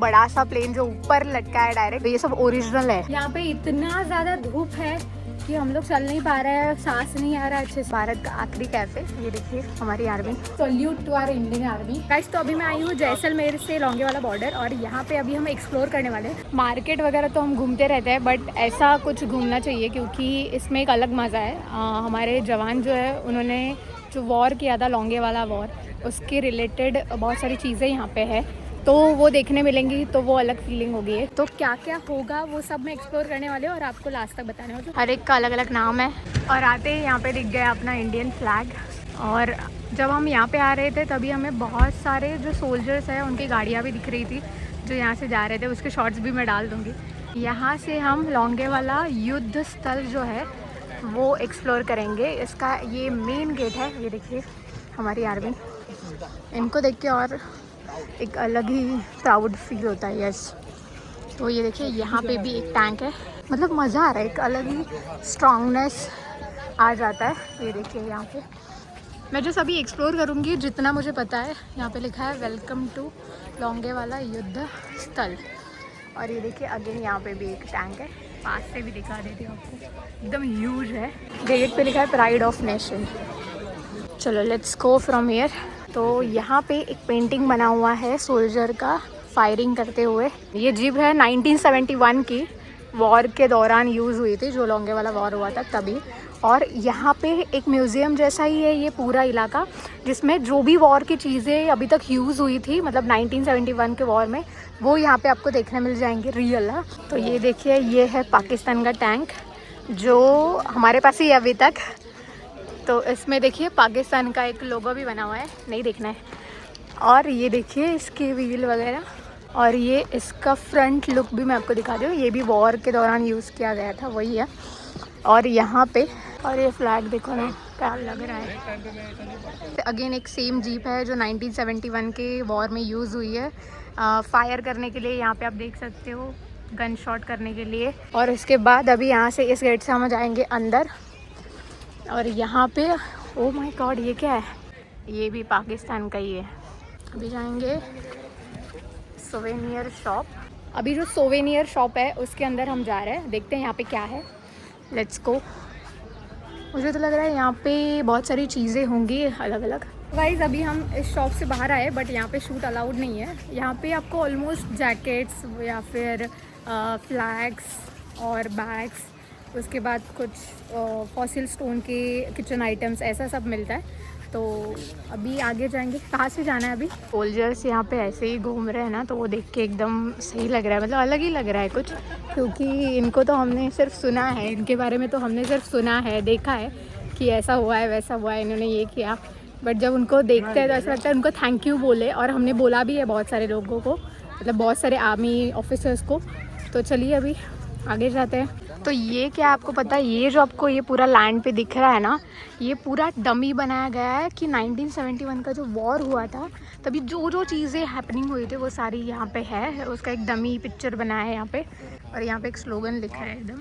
बड़ा सा प्लेन जो ऊपर लटका है डायरेक्ट, ये सब ओरिजिनल है। यहाँ पे इतना ज्यादा धूप है कि हम लोग चल नहीं पा रहे हैं, सांस नहीं आ रहा है अच्छे से। भारत का आखिरी कैफे, ये देखिए हमारी army. Salute to our Indian army. Guys, तो अभी मैं आई हूँ जैसलमेर से लोंगेवाला बॉर्डर, और यहाँ पे अभी हम एक्सप्लोर करने वाले हैं। मार्केट वगैरह तो हम घूमते रहते हैं, बट ऐसा कुछ घूमना चाहिए क्योंकि इसमें एक अलग मज़ा है। हमारे जवान जो है, उन्होंने जो वॉर किया था, लोंगेवाला वॉर, उसके रिलेटेड बहुत सारी चीज़ें यहाँ पे है, तो वो देखने मिलेंगी, तो वो अलग फीलिंग होगी है। तो क्या क्या होगा वो सब मैं एक्सप्लोर करने वाले हूँ और आपको लास्ट तक बताने वाली हूँ। हर एक का अलग अलग नाम है। और आते ही यहाँ पे दिख गया अपना इंडियन फ्लैग। और जब हम यहाँ पे आ रहे थे तभी हमें बहुत सारे जो सोल्जर्स हैं उनकी गाड़ियाँ भी दिख रही थी जो यहाँ से जा रहे थे। उसके शॉट्स भी मैं डाल दूँगी। यहाँ से हम लोंगेवाला युद्ध स्थल जो है वो एक्सप्लोर करेंगे। इसका ये मेन गेट है, ये देखिए हमारी आर्मी। इनको देख के और एक अलग ही प्राउड फील होता है। यस, तो ये देखिए यहाँ पे भी एक टैंक है। मतलब मज़ा आ रहा है, एक अलग ही स्ट्रॉन्गनेस आ जाता है। ये देखिए यहाँ पे मैं जो सभी एक्सप्लोर करूँगी जितना मुझे पता है। यहाँ पे लिखा है वेलकम टू लोंगेवाला युद्ध स्थल। और ये देखिए अगेन यहाँ पे भी एक टैंक है, पास से भी दिखा देती हूँ आपको, एकदम ह्यूज है। गेट पे लिखा है प्राइड ऑफ नेशन। चलो लेट्स गो फ्रॉम हियर। तो यहाँ पे एक पेंटिंग बना हुआ है सोल्जर का फायरिंग करते हुए। ये जीप है 1971 की, वॉर के दौरान यूज़ हुई थी, जो लोंगेवाला वॉर हुआ था तभी। और यहाँ पे एक म्यूज़ियम जैसा ही है ये पूरा इलाका, जिसमें जो भी वॉर की चीज़ें अभी तक यूज़ हुई थी, मतलब 1971 के वॉर में, वो यहाँ पे आपको देखने मिल जाएंगे रियल है। तो ये देखिए, ये है पाकिस्तान का टैंक जो हमारे पास ही है अभी तक। तो इसमें देखिए पाकिस्तान का एक लोगो भी बना हुआ है, नहीं देखना है। और ये देखिए इसके व्हील वगैरह, और ये इसका फ्रंट लुक भी मैं आपको दिखा दूँ। ये भी वॉर के दौरान यूज़ किया गया था, वही है। और यहाँ पे, और ये फ्लैग देखो ना क्या लग रहा है। अगेन एक सेम जीप है जो 1971 के वॉर में यूज़ हुई है, फायर करने के लिए। यहाँ पे आप देख सकते हो, गन शॉट करने के लिए। और इसके बाद अभी यहाँ से इस गेट से हम जाएंगे अंदर। और यहाँ पे ओ माय गॉड, ये क्या है? ये भी पाकिस्तान का ही है। अभी जाएंगे सोवेनियर शॉप। अभी जो सोवेनियर शॉप है उसके अंदर हम जा रहे हैं, देखते हैं यहाँ पे क्या है। Let's go. मुझे तो लग रहा है यहाँ पे बहुत सारी चीज़ें होंगी अलग अलग। गाइस, अभी हम इस शॉप से बाहर आए, बट यहाँ पे शूट अलाउड नहीं है। यहाँ पे आपको ऑलमोस्ट जैकेट्स या फिर फ्लैग्स और बैग्स, उसके बाद कुछ फॉसिल स्टोन के किचन आइटम्स, ऐसा सब मिलता है। तो अभी आगे जाएंगे। कहाँ से जाना है अभी? सोल्जर्स यहाँ पे ऐसे ही घूम रहे हैं ना, तो वो देख के एकदम सही लग रहा है, मतलब अलग ही लग रहा है कुछ। क्योंकि इनको तो हमने सिर्फ सुना है, इनके बारे में तो हमने सिर्फ सुना है, देखा है कि ऐसा हुआ है वैसा हुआ है, इन्होंने ये किया। बट जब उनको देखते हैं तो ऐसा लगता है उनको थैंक यू बोले। और हमने बोला भी है बहुत सारे लोगों को, मतलब बहुत सारे आर्मी ऑफिसर्स को। तो चलिए अभी आगे जाते हैं। तो ये क्या आपको पता है, ये जो आपको ये पूरा लैंड पे दिख रहा है ना, ये पूरा डमी बनाया गया है कि 1971 का जो वॉर हुआ था तभी जो जो चीज़ें हैपनिंग हुई थी वो सारी यहाँ पे है। उसका एक डमी पिक्चर बनाया है यहाँ पे। और यहाँ पे एक स्लोगन लिखा है एकदम,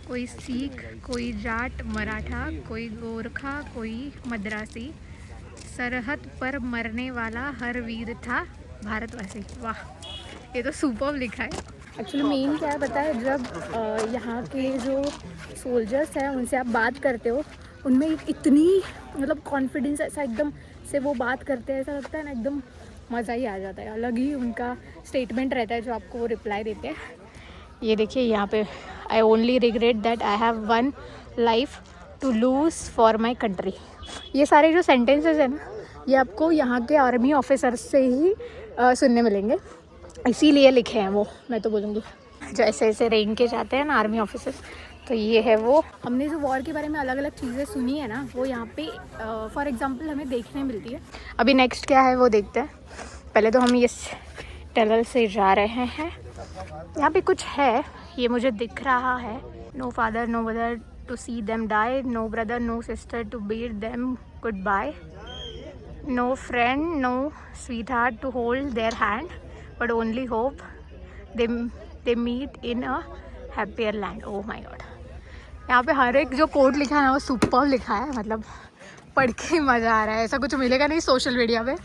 कोई सिख, कोई जाट मराठा, कोई गोरखा, कोई मद्रासी, सरहद पर मरने वाला हर वीर था भारतवासी। वाह, ये तो सुपर्ब लिखा है। एक्चुअली मेन क्या है पता है, जब यहाँ के जो सोल्जर्स हैं उनसे आप बात करते हो, उनमें इतनी मतलब कॉन्फिडेंस, ऐसा एकदम से वो बात करते हैं, ऐसा लगता है ना एकदम मज़ा ही आ जाता है। अलग ही उनका स्टेटमेंट रहता है जो आपको वो रिप्लाई देते हैं। ये देखिए यहाँ पे, I only regret that I have one life to lose for my country. ये सारे जो सेंटेंसेस हैं ना, ये आपको यहाँ के आर्मी ऑफिसर्स से ही सुनने मिलेंगे, इसीलिए लिखे हैं वो, मैं तो बोलूँगी। जो ऐसे ऐसे रैंक के जाते हैं ना आर्मी ऑफिसर्स, तो ये है वो। हमने जो वॉर के बारे में अलग अलग चीज़ें सुनी है ना, वो यहाँ पे फॉर एग्जांपल हमें देखने मिलती है। अभी नेक्स्ट क्या है वो देखते हैं। पहले तो हम इस टनल से जा रहे हैं। यहाँ पे कुछ है, ये मुझे दिख रहा है। No father no mother to see them die, no brother no sister to bid them goodbye, no friend no sweetheart to hold their hand, but only hope they meet in a happier land. Oh my god, यहाँ पे हर एक जो code लिखा है ना वो super लिखा है, मतलब पढ़ के मज़ा आ रहा है। ऐसा कुछ मिलेगा नहीं सोशल मीडिया पे।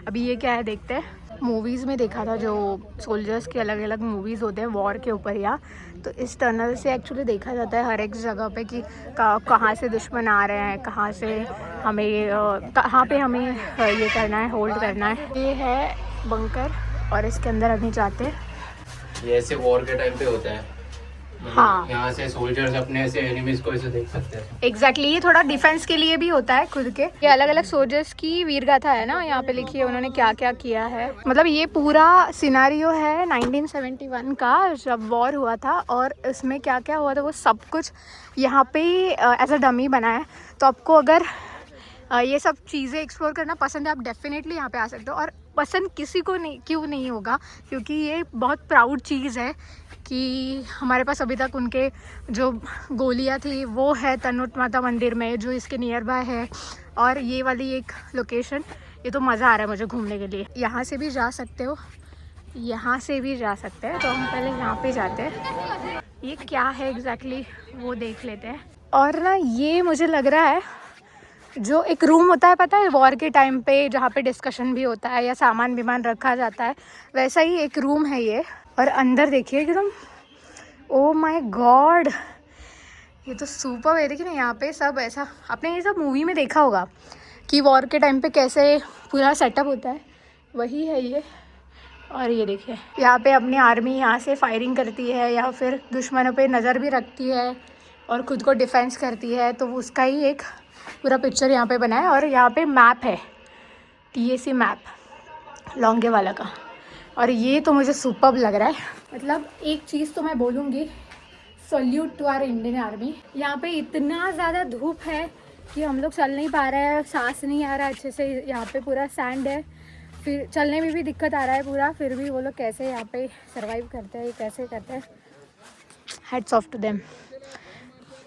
अभी ये क्या है देखते हैं। मूवीज़ में देखा था, जो सोल्जर्स के अलग अलग मूवीज़ होते हैं वॉर के ऊपर, या तो इस टनल से एक्चुअली देखा जाता है हर एक जगह पे कि कहाँ से दुश्मन आ रहे हैं, कहाँ से हमें कहाँ पे हमें ये करना है, होल्ड करना है। ये है बंकर और इसके अंदर अभी जाते हैं। ये ऐसे वॉर के टाइम पे होता है। हाँ, यहाँ से सोल्जर्स अपने ऐसे एनिमीज को ऐसे देख सकते हैं। एग्जैक्टली ये थोड़ा डिफेंस के लिए भी होता है खुद के। ये अलग अलग सोल्जर्स की वीर गाथा है ना, यहाँ पे लिखी है उन्होंने क्या क्या किया है। मतलब ये पूरा सिनारियो है 1971 का, जब वॉर हुआ था, और इसमें क्या क्या हुआ था वो सब कुछ यहाँ पे एज अ डमी बना है। तो आपको अगर ये सब चीज़ें एक्सप्लोर करना पसंद है, आप डेफिनेटली यहाँ पे आ सकते हो। और पसंद किसी को नहीं, क्यों नहीं होगा, क्योंकि ये बहुत प्राउड चीज़ है कि हमारे पास अभी तक उनके जो गोलियाँ थी वो है तनुट माता मंदिर में, जो इसके नियर बाय है। और ये वाली एक लोकेशन, ये तो मज़ा आ रहा है मुझे घूमने के लिए। यहाँ से भी जा सकते हो, यहाँ से भी जा सकते हैं। तो हम पहले यहाँ पे जाते हैं, ये क्या है एग्जैक्टली वो देख लेते हैं। और ना ये मुझे लग रहा है जो एक रूम होता है, पता है वॉर के टाइम पे जहाँ पे डिस्कशन भी होता है या सामान विमान रखा जाता है, वैसा ही एक रूम है ये। और अंदर देखिए एकदम, ओ माय गॉड, ये तो सुपर है। देखिए ना यहाँ पे सब ऐसा, आपने ये सब मूवी में देखा होगा कि वॉर के टाइम पे कैसे पूरा सेटअप होता है, वही है ये। और ये देखिए यहाँ पे अपनी आर्मी यहाँ से फायरिंग करती है या फिर दुश्मनों पे नज़र भी रखती है और ख़ुद को डिफेंस करती है, तो उसका ही एक पूरा पिक्चर यहाँ पे बना है। और यहाँ पे मैप है, TAC मैप लोंगेवाला का, और ये तो मुझे सुपर्ब लग रहा है। मतलब एक चीज़ तो मैं बोलूँगी, salute to our Indian army. यहाँ पे इतना ज़्यादा धूप है कि हम लोग चल नहीं पा रहे हैं, सांस नहीं आ रहा अच्छे से। यहाँ पे पूरा सैंड है, फिर चलने में भी दिक्कत आ रहा है पूरा, फिर भी वो लोग कैसे यहाँ पे सर्वाइव करते हैं, कैसे करते हैं, हैट्स ऑफ टू देम।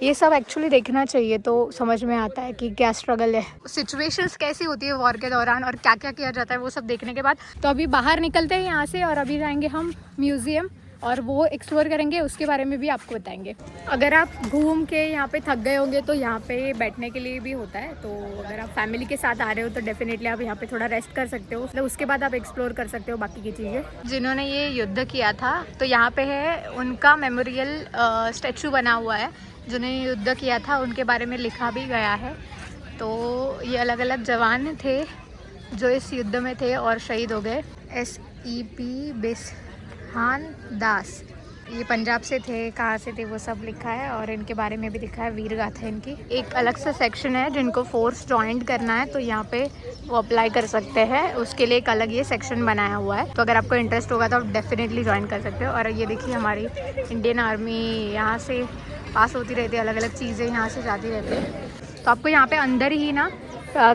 ये सब एक्चुअली देखना चाहिए तो समझ में आता है कि क्या स्ट्रगल है, सिचुएशंस कैसी होती है वॉर के दौरान और क्या क्या किया जाता है, वो सब देखने के बाद। तो अभी बाहर निकलते हैं यहाँ से और अभी जाएंगे हम म्यूज़ियम और वो एक्सप्लोर करेंगे, उसके बारे में भी आपको बताएंगे। अगर आप घूम के यहाँ पे थक गए होंगे तो यहाँ पे बैठने के लिए भी होता है, तो अगर आप फैमिली के साथ आ रहे हो तो डेफिनेटली आप यहाँ पे थोड़ा रेस्ट कर सकते हो, मतलब उसके बाद आप एक्सप्लोर कर सकते हो बाकी की चीज़ें। जिन्होंने ये युद्ध किया था तो यहाँ पे है उनका मेमोरियल स्टैचू बना हुआ है, जिन्होंने युद्ध किया था उनके बारे में लिखा भी गया है। तो ये अलग अलग जवान थे जो इस युद्ध में थे और शहीद हो गए। SEP बिस्हान दास, ये पंजाब से थे, कहाँ से थे वो सब लिखा है और इनके बारे में भी लिखा है, वीर गाथा इनकी। एक अलग सा सेक्शन है जिनको फोर्स ज्वाइन करना है तो यहाँ पे वो अप्लाई कर सकते हैं, उसके लिए एक अलग ये सेक्शन बनाया हुआ है। तो अगर आपको इंटरेस्ट होगा तो आप डेफिनेटली ज्वाइन कर सकते हो। और ये देखिए हमारी इंडियन आर्मी यहाँ से पास होती रहती है, अलग अलग चीज़ें यहाँ से जाती रहती है। तो आपको यहाँ पे अंदर ही ना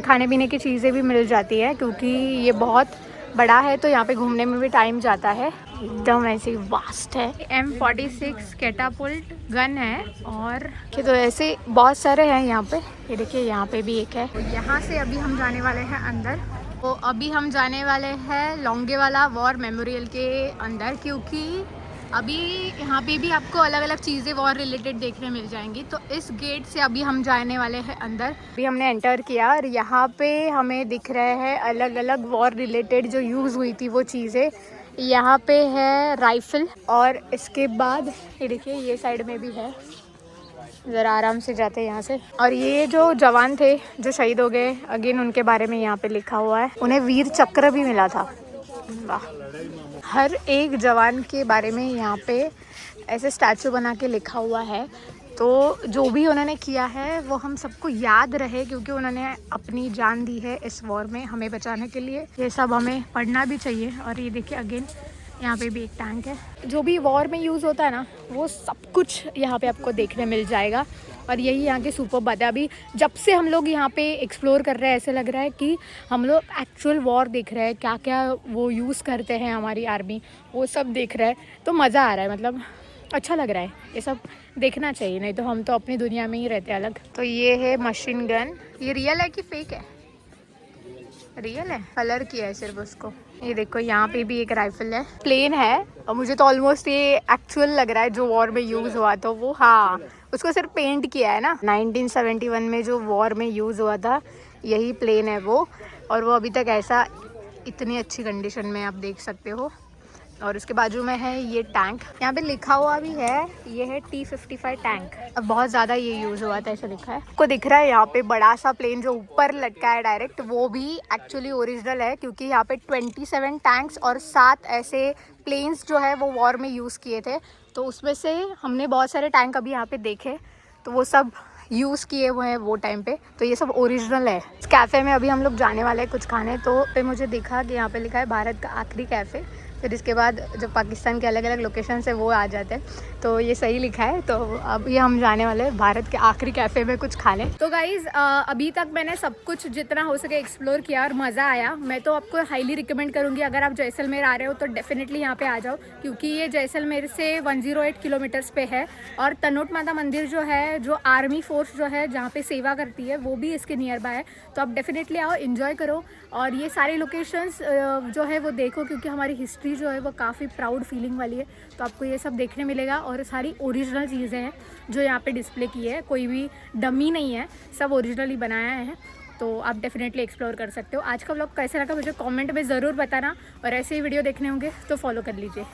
खाने पीने की चीज़ें भी मिल जाती है, क्योंकि ये बहुत बड़ा है तो यहाँ पे घूमने में भी टाइम जाता है। एकदम ऐसे वास्ट है। M46 कैटापुल्ट गन है और कि तो ऐसे बहुत सारे हैं यहाँ पे। ये देखिए यहाँ पे भी एक है। तो यहाँ से अभी हम जाने वाले हैं अंदर। तो अभी हम जाने वाले हैं लोंगेवाला वॉर मेमोरियल के अंदर, क्योंकि अभी यहाँ पे भी आपको अलग अलग चीज़ें वॉर रिलेटेड देखने मिल जाएंगी। तो इस गेट से अभी हम जाने वाले हैं अंदर। अभी हमने एंटर किया और यहाँ पे हमें दिख रहे हैं अलग अलग वॉर रिलेटेड जो यूज़ हुई थी वो चीज़ें। यहाँ पे है राइफ़ल और इसके बाद ये देखिए ये साइड में भी है, ज़रा आराम से जाते हैं यहाँ से। और ये जो जवान थे जो शहीद हो गए, अगेन उनके बारे में यहाँ पे लिखा हुआ है, उन्हें वीर चक्र भी मिला था। वाह, हर एक जवान के बारे में यहाँ पे ऐसे स्टैचू बना के लिखा हुआ है। तो जो भी उन्होंने किया है वो हम सबको याद रहे, क्योंकि उन्होंने अपनी जान दी है इस वॉर में हमें बचाने के लिए। ये सब हमें पढ़ना भी चाहिए। और ये देखिए अगेन यहाँ पे भी एक टैंक है। जो भी वॉर में यूज़ होता है ना वो सब कुछ यहाँ पे आपको देखने मिल जाएगा। और यही यहाँ की सुपर बात है। अभी जब से हम लोग यहाँ पे एक्सप्लोर कर रहे हैं ऐसे लग रहा है कि हम लोग एक्चुअल वॉर देख रहे हैं, क्या क्या वो यूज़ करते हैं हमारी आर्मी, वो सब देख रहे हैं। तो मज़ा आ रहा है, मतलब अच्छा लग रहा है। ये सब देखना चाहिए, नहीं तो हम तो अपनी दुनिया में ही रहते हैं अलग। तो ये है मशीन गन। ये रियल है कि फेक है? रियल है, कलर किया है सिर्फ उसको। ये देखो यहाँ पे भी एक राइफल है, प्लेन है और मुझे तो ऑलमोस्ट ये एक्चुअल लग रहा है जो वॉर में यूज़ हुआ था वो। हाँ, उसको सिर्फ पेंट किया है ना। 1971 में जो वॉर में यूज़ हुआ था यही प्लेन है वो, और वो अभी तक ऐसा इतनी अच्छी कंडीशन में आप देख सकते हो। और उसके बाजू में है ये टैंक, यहाँ पे लिखा हुआ भी है, ये है T55 टैंक। अब बहुत ज़्यादा ये यूज़ हुआ था, ऐसा लिखा है। आपको दिख रहा है यहाँ पे बड़ा सा प्लेन जो ऊपर लटका है डायरेक्ट, वो भी एक्चुअली ओरिजिनल है, क्योंकि यहाँ पे 27 टैंक्स और 7 ऐसे प्लेन्स जो है वो वॉर में यूज़ किए थे। तो उसमें से हमने बहुत सारे टैंक अभी यहाँ पे देखे, तो वो सब यूज़ किए हुए हैं वो टाइम पे, तो ये सब ओरिजिनल है। इस कैफ़े में अभी हम लोग जाने वाले हैं कुछ खाने, तो पे मुझे दिखा कि यहाँ पे लिखा है भारत का आखिरी कैफ़े। फिर इसके बाद जो पाकिस्तान के अलग अलग लोकेशन है वो आ जाते हैं, तो ये सही लिखा है। तो अभी हम जाने वाले हैं भारत के आखिरी कैफ़े में कुछ खा लें। तो गाइज़ अभी तक मैंने सब कुछ जितना हो सके एक्सप्लोर किया और मज़ा आया। मैं तो आपको हाईली रिकमेंड करूँगी, अगर आप जैसलमेर आ रहे हो तो डेफिनेटली यहाँ पे आ जाओ, क्योंकि ये जैसलमेर से 108 किलोमीटर्स पे है। और तनोट माता मंदिर जो है, जो आर्मी फोर्स जो है जहाँ पे सेवा करती है, वो भी इसके नियर बाय है। तो आप डेफिनेटली आओ, इन्जॉय करो और ये सारे लोकेशंस जो है वो देखो, क्योंकि हमारी हिस्ट्री जो है वो काफ़ी प्राउड फीलिंग वाली है। तो आपको ये सब देखने मिलेगा और सारी ओरिजिनल चीज़ें हैं जो यहाँ पे डिस्प्ले की है, कोई भी डमी नहीं है, सब ओरिजिनली बनाया है। तो आप डेफिनेटली एक्सप्लोर कर सकते हो। आज का व्लॉग कैसा लगा मुझे कमेंट में ज़रूर बताना, और ऐसे ही वीडियो देखने होंगे तो फॉलो कर लीजिए।